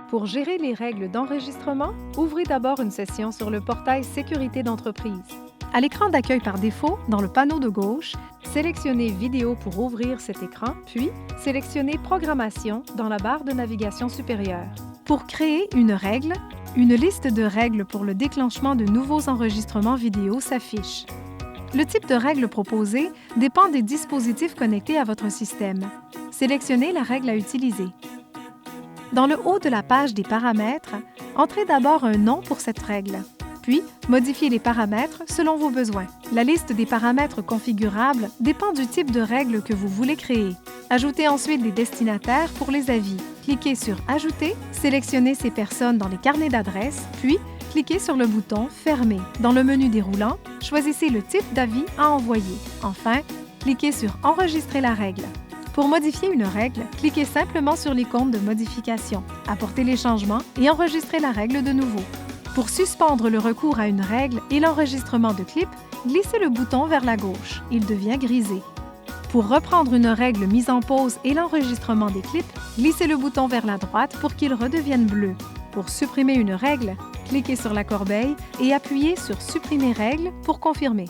Pour gérer les règles d'enregistrement, ouvrez d'abord une session sur le portail Sécurité d'entreprise. À l'écran d'accueil par défaut, dans le panneau de gauche, sélectionnez Vidéo pour ouvrir cet écran, puis sélectionnez Programmation dans la barre de navigation supérieure. Pour créer une règle, une liste de règles pour le déclenchement de nouveaux enregistrements vidéo s'affiche. Le type de règle proposée dépend des dispositifs connectés à votre système. Sélectionnez la règle à utiliser. Dans le haut de la page des paramètres, entrez d'abord un nom pour cette règle. Puis, modifiez les paramètres selon vos besoins. La liste des paramètres configurables dépend du type de règle que vous voulez créer. Ajoutez ensuite des destinataires pour les avis. Cliquez sur « Ajouter », sélectionnez ces personnes dans les carnets d'adresses, puis cliquez sur le bouton « Fermer ». Dans le menu déroulant, choisissez le type d'avis à envoyer. Enfin, cliquez sur « Enregistrer la règle ». Pour modifier une règle, cliquez simplement sur l'icône de modification, apportez les changements et enregistrez la règle de nouveau. Pour suspendre le recours à une règle et l'enregistrement de clips, glissez le bouton vers la gauche. Il devient grisé. Pour reprendre une règle mise en pause et l'enregistrement des clips, glissez le bouton vers la droite pour qu'il redevienne bleu. Pour supprimer une règle, cliquez sur la corbeille et appuyez sur « Supprimer règle » pour confirmer.